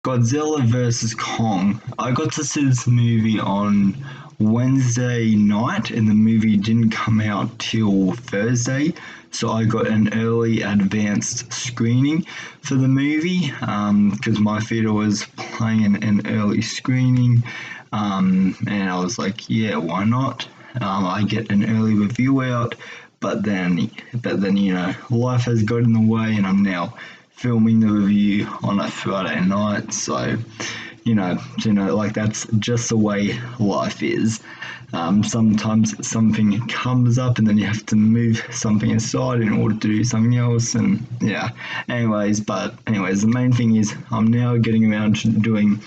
Godzilla versus Kong. I got to see this movie on Wednesday night, and the movie didn't come out till Thursday. So I got an early advanced screening for the movie because my theater was playing an early screening, and I was like, yeah, why not? I get an early review out, but then life has got in the way, and I'm now filming the review on a Friday night. So, like that's just the way life is. Sometimes something comes up, and then you have to move something aside in order to do something else. And yeah, anyways, the main thing is I'm now getting around to doing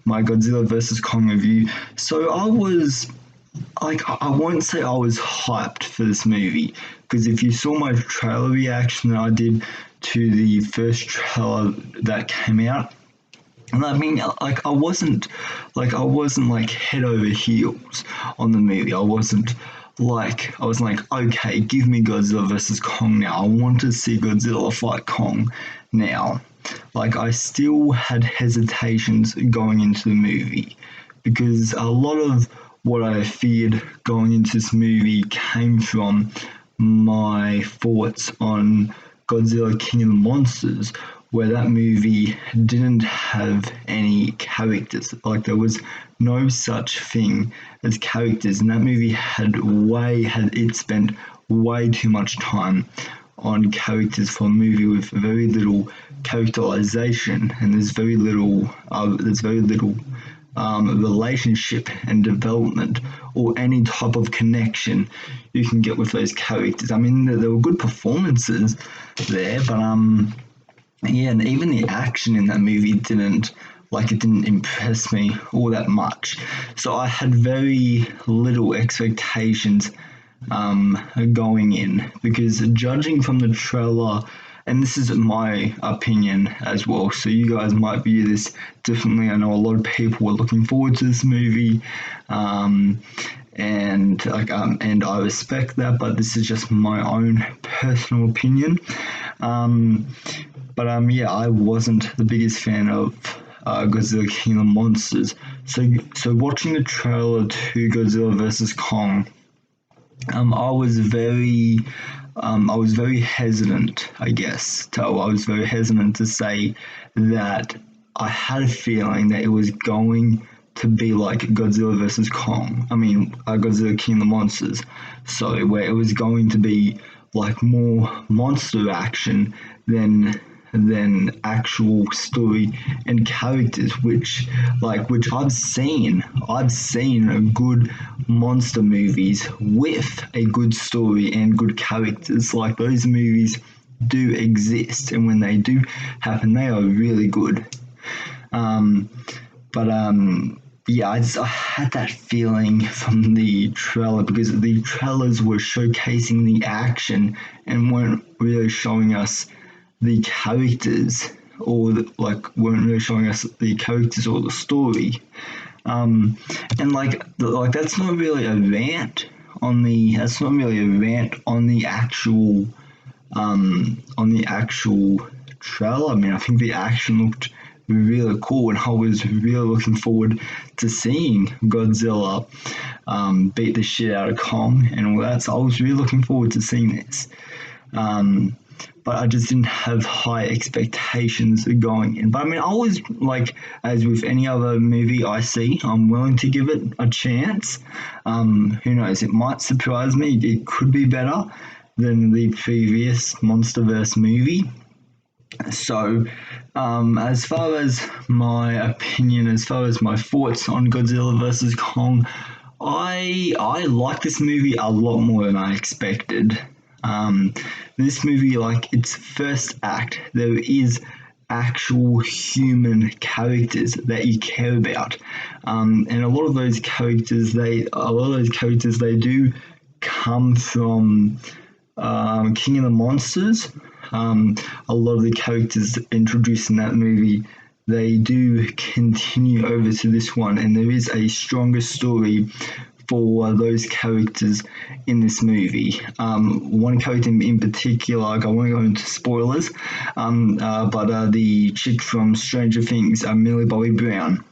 my Godzilla versus Kong review. So I was like, I won't say I was hyped for this movie because if you saw my trailer reaction that I did to the first trailer that came out, and I mean, I wasn't like head over heels on the movie. I wasn't like, okay, give me Godzilla versus Kong now. I want to see Godzilla fight Kong now. Like, I still had hesitations going into the movie because a lot of what I feared going into this movie came from my thoughts on Godzilla King of the Monsters, where that movie didn't have any characters. Like there was no such thing as characters, and that movie had it spent way too much time on characters for a movie with very little characterization, and there's very little relationship and development or any type of connection you can get with those characters. I mean, there were good performances there, but yeah, and even the action in that movie didn't impress me all that much. So I had very little expectations going in because judging from the trailer, and this is my opinion as well, so you guys might view this differently. I know a lot of people were looking forward to this movie, and I respect that, but this is just my own personal opinion. Yeah, I wasn't the biggest fan of Godzilla King of the Monsters. So watching the trailer to Godzilla versus Kong, I was very hesitant, I guess. I was very hesitant to say that I had a feeling that it was going to be like Godzilla versus Kong. I mean, Godzilla King of the Monsters. So where it was going to be like more monster action than actual story and characters, which I've seen good monster movies with a good story and good characters. Like those movies do exist, and when they do happen, they are really good. um, yeah, I had that feeling from the trailer because the trailers were showcasing the action and weren't really showing us the characters, weren't really showing us the characters or the story. And that's not really a rant on the actual trailer. I mean, I think the action looked really cool, and I was really looking forward to seeing Godzilla beat the shit out of Kong and all that. So I was really looking forward to seeing this. But I just didn't have high expectations going in. But I mean, I always, like, as with any other movie I see, I'm willing to give it a chance. Who knows? It might surprise me. It could be better than the previous MonsterVerse movie. So, as far as my opinion, as far as my thoughts on Godzilla versus Kong, I like this movie a lot more than I expected. This movie, like its first act, there is actual human characters that you care about, and a lot of those characters, they do come from King of the Monsters. A lot of the characters introduced in that movie, they do continue over to this one, and there is a stronger story for those characters in this movie. One character in particular, like I won't go into spoilers, but the chick from Stranger Things, Millie Bobby Brown.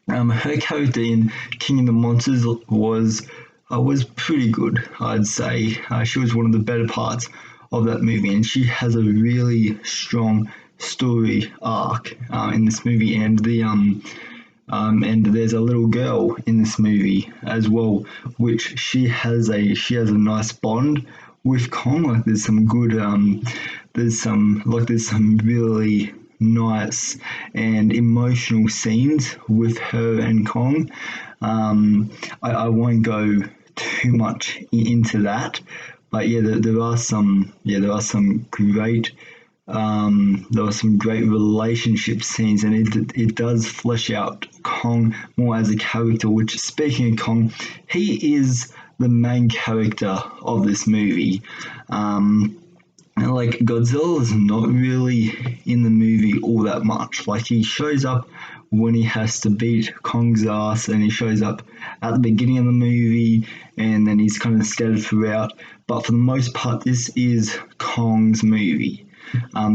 Her character in King of the Monsters was pretty good, I'd say. She was one of the better parts of that movie, and she has a really strong story arc in this movie, and there's a little girl in this movie as well, which she has a nice bond with Kong. Like there's some really nice and emotional scenes with her and Kong. I won't go too much into that, but yeah, there are some great relationship scenes, and it does flesh out Kong more as a character. Which, speaking of Kong, he is the main character of this movie. And like Godzilla is not really in the movie all that much. Like he shows up when he has to beat Kong's ass, and he shows up at the beginning of the movie, and then he's kind of scattered throughout. But for the most part, this is Kong's movie.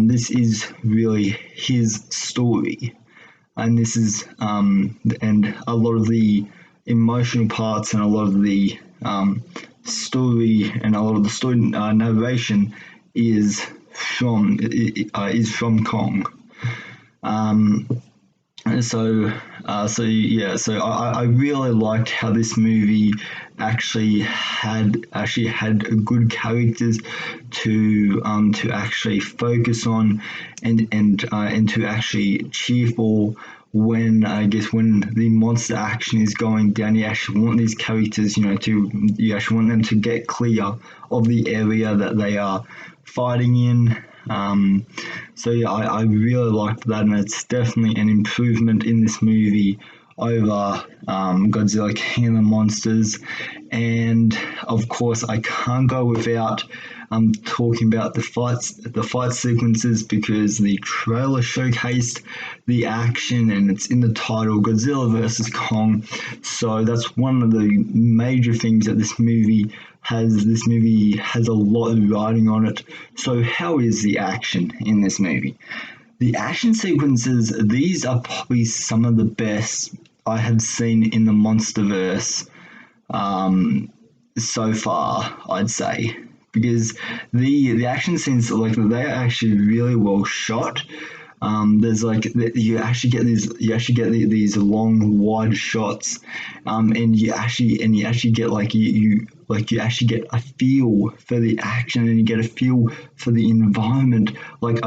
This is really his story, and this is and a lot of the emotional parts and a lot of the story and a lot of the story narration is from Kong. Um, so I really liked how this movie actually had good characters to actually focus on and to actually cheer for when I guess when the monster action is going down. You actually want these characters, you actually want them to get clear of the area that they are fighting in. So yeah, I really liked that, and it's definitely an improvement in this movie over Godzilla King of the Monsters. And of course, I can't go without talking about the fight sequences, because the trailer showcased the action, and it's in the title, Godzilla versus Kong. So that's one of the major things that this movie has. This movie has a lot riding on it. So how is the action in this movie? The action sequences, these are probably some of the best I have seen in the Monsterverse so far, I'd say, because the action scenes, like, they are actually really well shot. There's like you actually get these long wide shots, and you actually get you actually get a feel for the action, and you get a feel for the environment, like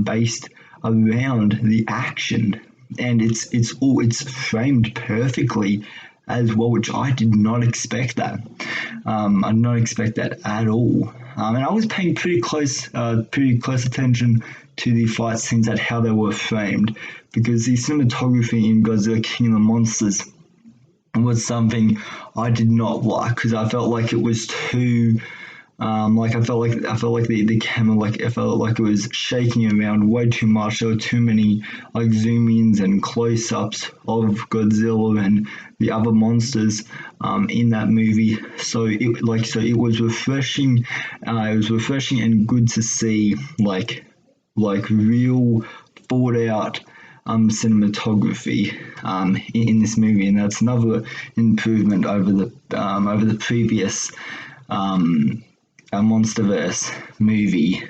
based around the action, and it's framed perfectly as well, which I did not expect that. I did not expect that at all. And I was paying pretty close attention to the fight scenes at how they were framed, because the cinematography in Godzilla King of the Monsters was something I did not like, because I felt like it was too I felt like the camera, I felt like it was shaking around way too much. There were too many like zoom ins and close ups of Godzilla and the other monsters in that movie. So it was refreshing. It was refreshing and good to see like real thought out cinematography in this movie, and that's another improvement over the previous Monsterverse movie.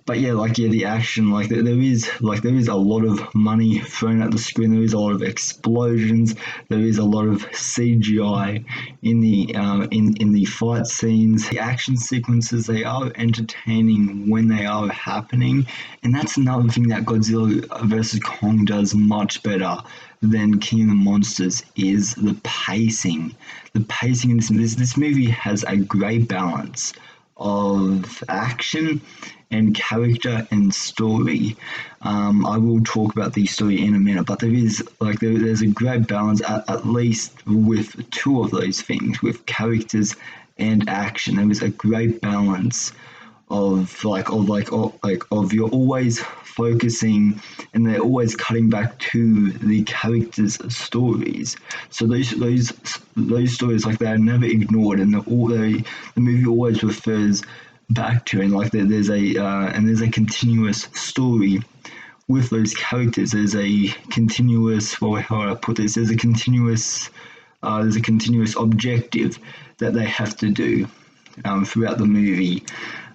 But the action, there is a lot of money thrown at the screen. There is a lot of explosions. There is a lot of CGI in the fight scenes. The action sequences, they are entertaining when they are happening, and that's another thing that Godzilla vs. Kong does much better than King of the Monsters is the pacing. The pacing in this movie has a great balance of action and character and story. I will talk about the story in a minute, but there's a great balance, at least with two of those things, with characters and action. There is a great balance of you're always focusing, and they're always cutting back to the characters' stories. So those stories, like, they're never ignored, and the movie always refers back to, and like there's a continuous story with those characters. There's a continuous, well, how would I put this? There's a continuous objective that they have to do throughout the movie,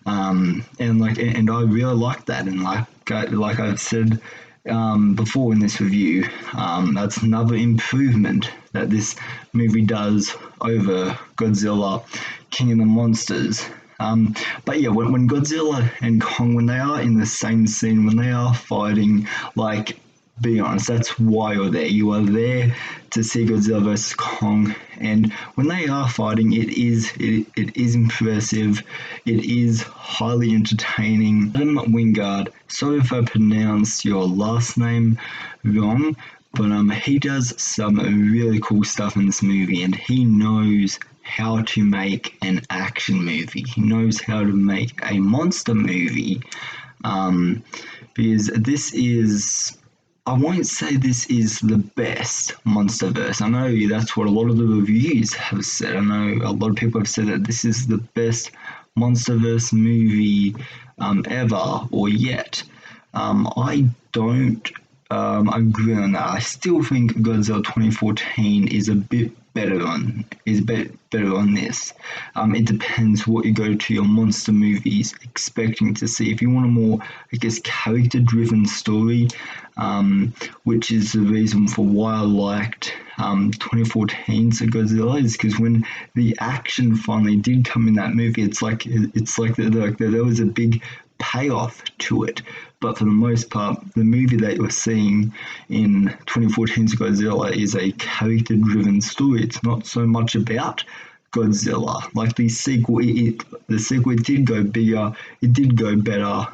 and I really like that. And like I've said before in this review, that's another improvement that this movie does over Godzilla, King of the Monsters. But yeah, when Godzilla and Kong, when they are in the same scene, when they are fighting, like, be honest, that's why you're there. You are there to see Godzilla versus Kong, and when they are fighting, it is impressive. It is highly entertaining. Adam Wingard, sorry if I pronounced your last name wrong, but he does some really cool stuff in this movie, and he knows how to make an action movie. He knows how to make a monster movie, because this is, I won't say this is the best MonsterVerse. I know that's what a lot of the reviews have said. I know a lot of people have said that this is the best MonsterVerse movie ever or yet. I don't agree on that. I still think Godzilla 2014 is a bit better on this. It depends what you go to your monster movies expecting to see. If you want a more, I guess, character-driven story, which is the reason for why I liked 2014's Godzilla, is because when the action finally did come in that movie, it's like there was a big payoff to it. But for the most part, the movie that you're seeing in 2014's Godzilla is a character-driven story. It's not so much about Godzilla. Like the sequel, it did go bigger, it did go better.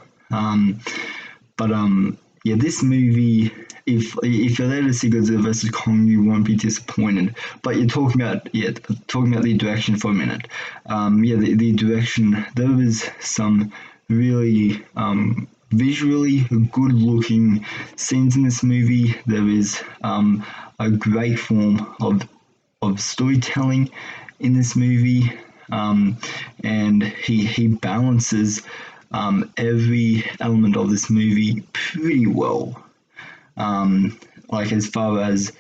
Yeah, this movie, if you're there to see Godzilla vs. Kong, you won't be disappointed. But you're talking about the direction for a minute. The direction, there was some really visually good looking scenes in this movie. There is a great form of storytelling in this movie, and he balances every element of this movie pretty well. Like, as far as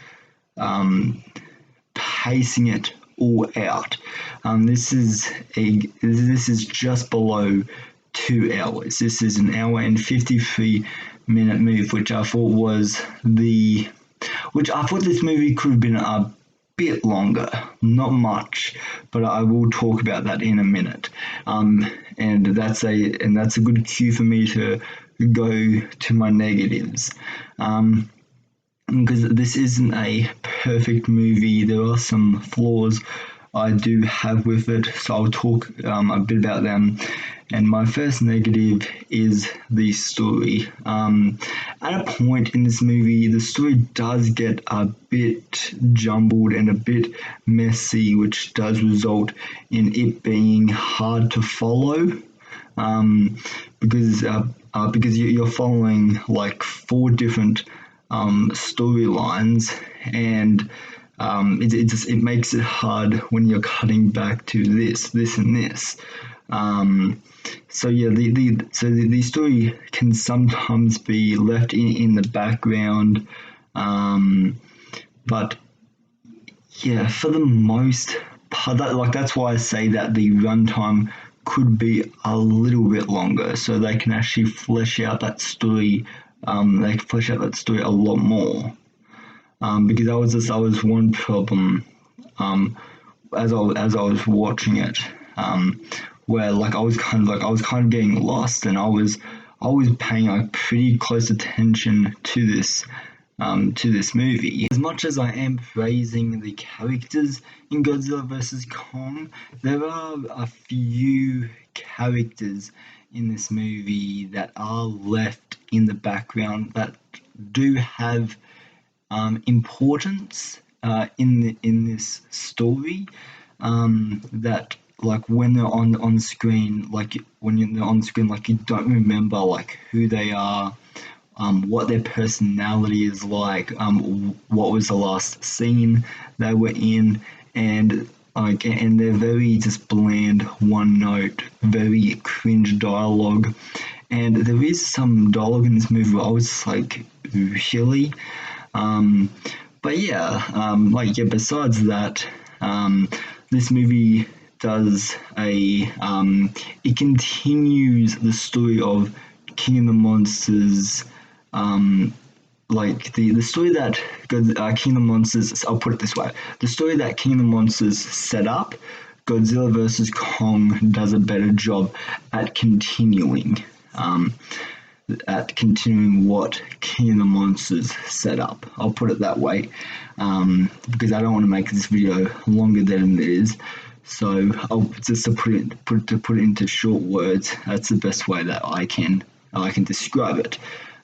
pacing it all out, this is just below 2 hours. This is an hour and 53-minute movie, which I thought this movie could have been a bit longer. Not much, but I will talk about that in a minute. And that's a good cue for me to go to my negatives. Because this isn't a perfect movie. There are some flaws I do have with it, so I'll talk a bit about them. And my first negative is the story. At a point in this movie, the story does get a bit jumbled and a bit messy, which does result in it being hard to follow. Because you're following like 4 different storylines, and it makes it hard when you're cutting back to this, and this. So yeah, the story can sometimes be left in the background, but yeah, for the most part, that's why I say that the runtime could be a little bit longer, so they can actually flesh out that story. They can flesh out that story a lot more. Because that was one problem as I was watching it, where I was kind of getting lost, and I was paying pretty close attention to this movie. As much as I am praising the characters in Godzilla vs. Kong, there are a few characters in this movie that are left in the background that do have importance in this story, that like when they're on screen, like when they're on screen, like you don't remember like who they are, what their personality is like, what was the last scene they were in, and like, and they're very just bland, one note, very cringe dialogue. And there is some dialogue in this movie where I was just like, really? Um, but yeah, besides that, this movie does it continues the story of King of the Monsters, the story that King of the Monsters. I'll put it this way: the story that King of the Monsters set up, Godzilla versus Kong does a better job at continuing. Um, at continuing what King of the Monsters set up. I'll put it that way, because I don't want to make this video longer than it is. So I'll just to put it into short words. That's the best way that I can describe it.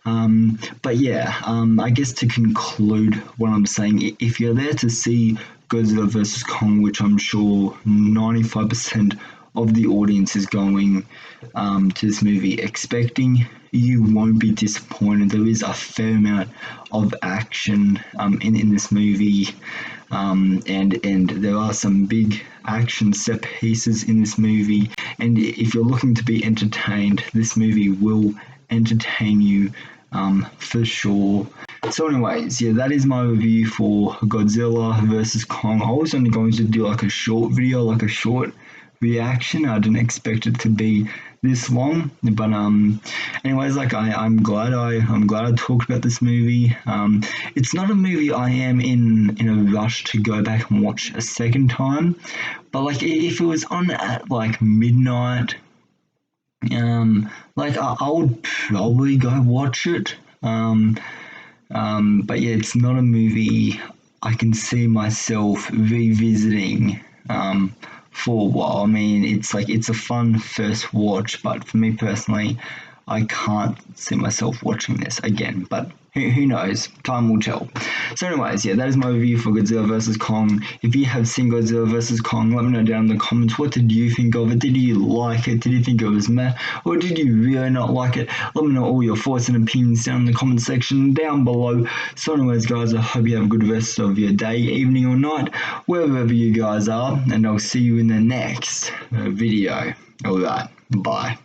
But yeah, I guess to conclude what I'm saying, if you're there to see Godzilla vs Kong, which I'm sure 95% of the audience is going to this movie expecting, you won't be disappointed. There is a fair amount of action in this movie, and there are some big action set pieces in this movie. And if you're looking to be entertained, this movie will entertain you for sure. So anyways, yeah, that is my review for Godzilla versus Kong. I was only going to do like a short video, like a short reaction. I didn't expect it to be this long, but anyways, like I'm glad I talked about this movie. It's not a movie I am in a rush to go back and watch a second time, but like if it was on at like midnight, I would probably go watch it. But yeah, it's not a movie I can see myself revisiting for a while. I mean, it's a fun first watch, but for me personally, I can't see myself watching this again. But who knows? Time will tell. So anyways, yeah, that is my review for Godzilla vs Kong. If you have seen Godzilla vs Kong, let me know down in the comments. What did you think of it? Did you like it? Did you think it was meh? Or did you really not like it? Let me know all your thoughts and opinions down in the comment section down below. So anyways, guys, I hope you have a good rest of your day, evening or night, wherever you guys are. And I'll see you in the next video. Alright, bye.